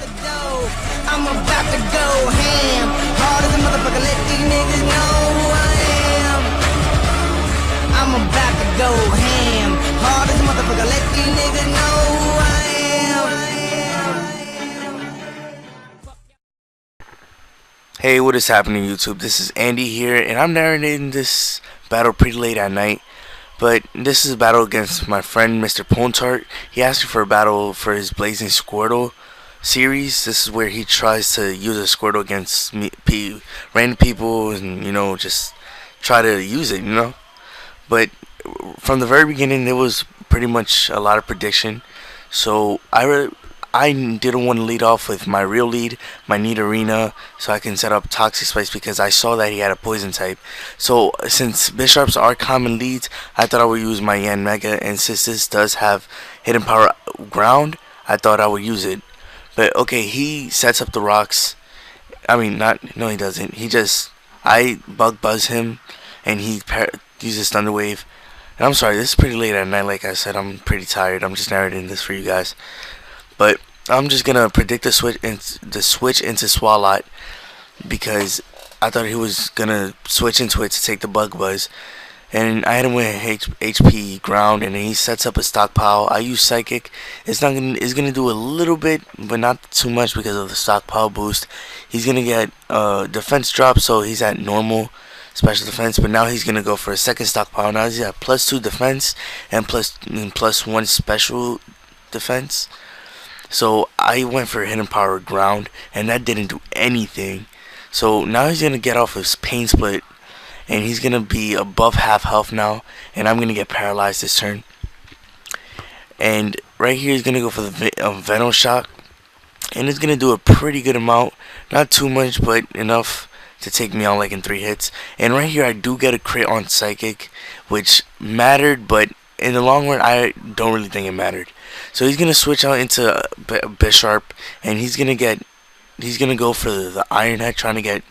I'm about to go ham, hard as a motherfucker, let these niggas know who I am. I'm about to go ham, hard as a motherfucker, let these niggas know who I am. Hey, what is happening, YouTube? This is Andy here, and I'm narrating this battle pretty late at night. But this is a battle against my friend MrPwnTart. He asked me for a battle for his Blazin Squirtle Series. This is where he tries to use a Squirtle against random people, and just try to use it, But from the very beginning, there was pretty much a lot of prediction. So I didn't want to lead off with my real lead, my Nidorina, so I can set up Toxic Spice because I saw that he had a poison type. So since Bisharps are common leads, I thought I would use my Yan Mega, and since this does have hidden power ground, I thought I would use it. But okay, he sets up the rocks. I mean, no he doesn't. I bug buzz him, and he uses Thunder Wave. And I'm sorry, this is pretty late at night, like I said, I'm pretty tired. I'm just narrating this for you guys. But I'm just gonna predict the switch into Swalot because I thought he was gonna switch into it to take the Bug Buzz, and I had him with HP ground, and then he sets up a stockpile. I use Psychic. It's gonna do a little bit, but not too much because of the stockpile boost. He's gonna get defense drop, so he's at normal special defense, but now he's gonna go for a second stockpile. Now he's at +2 defense and +1 special defense. So I went for hidden power ground, and that didn't do anything. So now he's gonna get off his pain split, and he's gonna be above half health now, and I'm gonna get paralyzed this turn. And right here he's gonna go for the Venom Shock, and it's gonna do a pretty good amount, not too much, but enough to take me out like in 3 hits. And right here I do get a crit on Psychic, which mattered, but in the long run I don't really think it mattered. So he's gonna switch out into Bisharp, and he's gonna go for the Iron Head, trying to get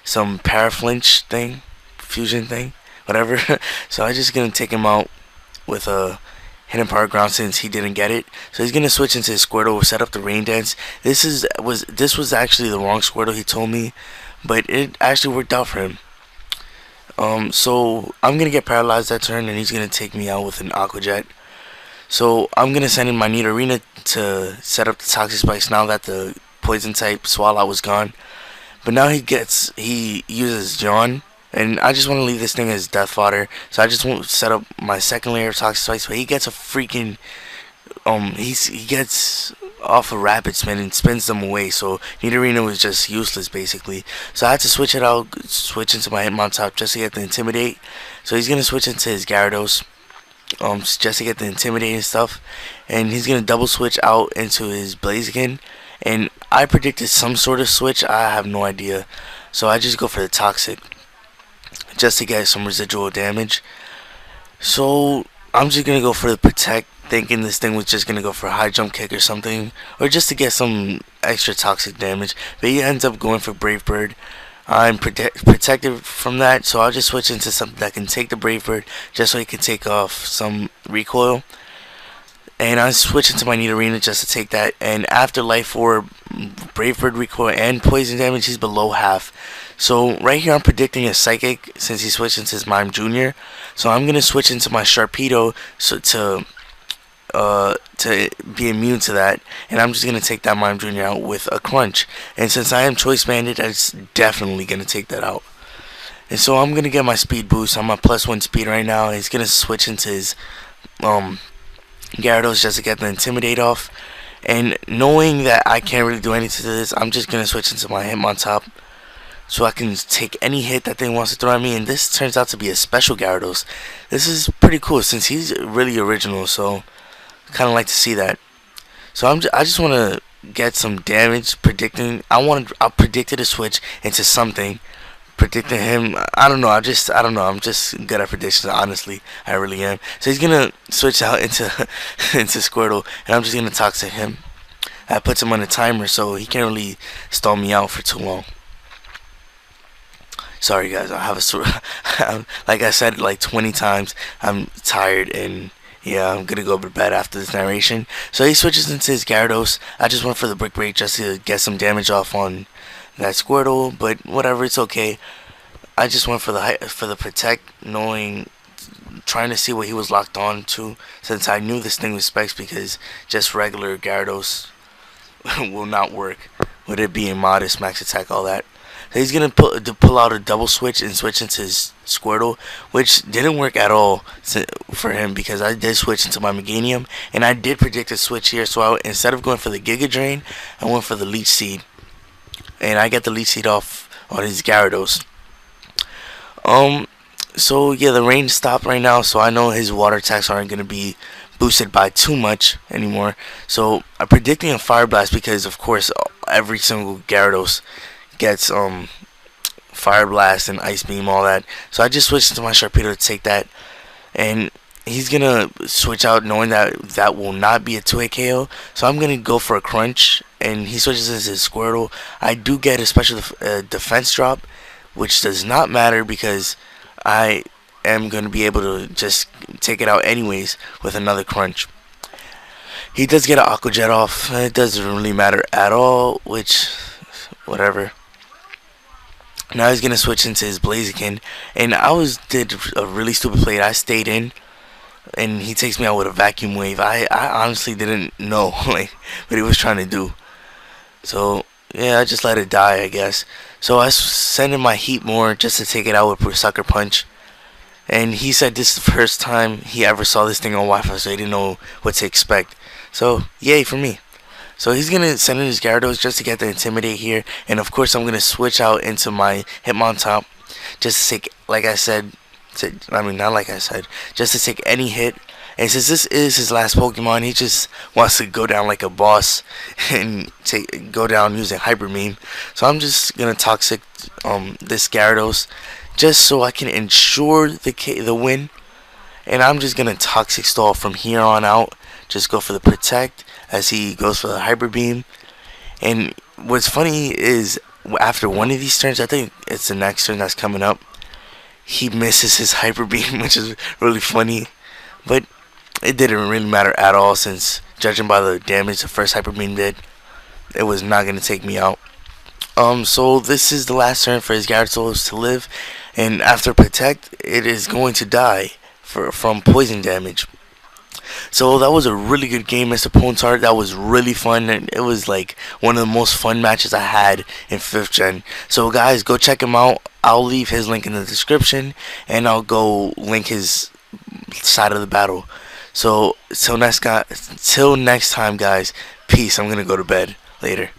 some Paraflinch thing, fusion thing, whatever. So I'm just gonna take him out with a hidden power ground since he didn't get it. So he's gonna switch into his Squirtle, set up the Rain Dance. This was actually the wrong Squirtle, he told me, but it actually worked out for him. So I'm gonna get paralyzed that turn, and he's gonna take me out with an Aqua Jet. So I'm gonna send in my Nidorina to set up the Toxic Spikes now that the poison type Swallow was gone. But now he uses John, and I just want to leave this thing as death fodder. So I just want to set up my second layer of Toxic Spikes, but he gets a freaking he gets off a rapid spin and spins them away. So Nidorina was just useless basically. So I had to switch into my MrPwnTart just to get the Intimidate. So he's gonna switch into his Gyarados. Just to get the Intimidate and stuff, and he's gonna double switch out into his Blaziken, and I predicted some sort of switch. I have no idea, so I just go for the Toxic just to get some residual damage. So I'm just gonna go for the Protect, thinking this thing was just gonna go for a high jump kick or something, or just to get some extra toxic damage, but he ends up going for Brave Bird. I'm protected from that, so I'll just switch into something that can take the Brave Bird just so he can take off some recoil. And I switch into my Nidorina just to take that, and after Life Orb, Brave Bird recoil, and poison damage, he's below half. So right here I'm predicting a Psychic since he switched into his Mime Jr. So I'm going to switch into my Sharpedo to be immune to that, and I'm just gonna take that Mime Jr. out with a Crunch. And since I am Choice Banded, it's definitely gonna take that out. And so I'm gonna get my speed boost. I'm at +1 speed right now, and he's gonna switch into his Gyarados just to get the Intimidate off. And knowing that I can't really do anything to this, I'm just gonna switch into my Hitmontop so I can take any hit that thing wants to throw at me. And this turns out to be a special Gyarados. This is pretty cool since he's really original, so kind of like to see that. So I just want to get some damage predicting. I predicted a switch into something, predicting him. I don't know. I'm just good at predictions. Honestly, I really am. So he's gonna switch out into into Squirtle, and I'm just gonna Toxic him. That puts him on a timer, so he can't really stall me out for too long. Sorry guys, I have a like I said like 20 times, I'm tired and Yeah, I'm gonna go to bed after this narration. So he switches into his Gyarados. I just went for the Brick Break just to get some damage off on that Squirtle, but whatever, it's okay. I just went for the Protect, trying to see what he was locked on to, since I knew this thing was specs, because just regular Gyarados will not work with it being modest, max attack, all that. So he's gonna pull out a double switch and switch into his Squirtle, which didn't work at all for him, because I did switch into my Meganium and I did predict a switch here. So instead of going for the Giga Drain, I went for the Leech Seed, and I get the Leech Seed off on his Gyarados. So yeah, the rain stopped right now, so I know his water attacks aren't gonna be boosted by too much anymore. So I'm predicting a Fire Blast, because of course every single Gyarados gets Fire Blast and Ice Beam, all that. So I just switched into my Sharpedo to take that, and he's gonna switch out knowing that that will not be a 2-hit KO. So I'm gonna go for a Crunch, and he switches into his Squirtle. I do get a special defense drop, which does not matter because I am going to be able to just take it out anyways with another Crunch. He does get an Aqua Jet off. It doesn't really matter at all, which, whatever. Now he's going to switch into his Blaziken, and did a really stupid play. I stayed in, and he takes me out with a Vacuum Wave. I honestly didn't know like what he was trying to do. So yeah, I just let it die, I guess. So I sent in my Heat more just to take it out with Sucker Punch. And he said this is the first time he ever saw this thing on Wi-Fi, so he didn't know what to expect. So, yay for me. So he's going to send in his Gyarados just to get the Intimidate here. And of course, I'm going to switch out into my Hitmontop just to take, like I said, not like I said, just to take any hit. And since this is his last Pokemon, he just wants to go down like a boss and go down using Hyper Beam. So I'm just gonna Toxic this Gyarados just so I can ensure the win. And I'm just gonna Toxic Stall from here on out. Just go for the Protect as he goes for the Hyper Beam. And what's funny is after one of these turns, I think it's the next turn that's coming up, he misses his Hyper Beam, which is really funny. But it didn't really matter at all, since judging by the damage the first Hyper Beam did, it was not going to take me out. So this is the last turn for his Gyarados to live, and after Protect, it is going to die from poison damage. So that was a really good game, MrPwnTart. That was really fun, and it was like one of the most fun matches I had in 5th Gen. So guys, go check him out. I'll leave his link in the description, and I'll go link his side of the battle. So till next time, guys, peace. I'm gonna go to bed later.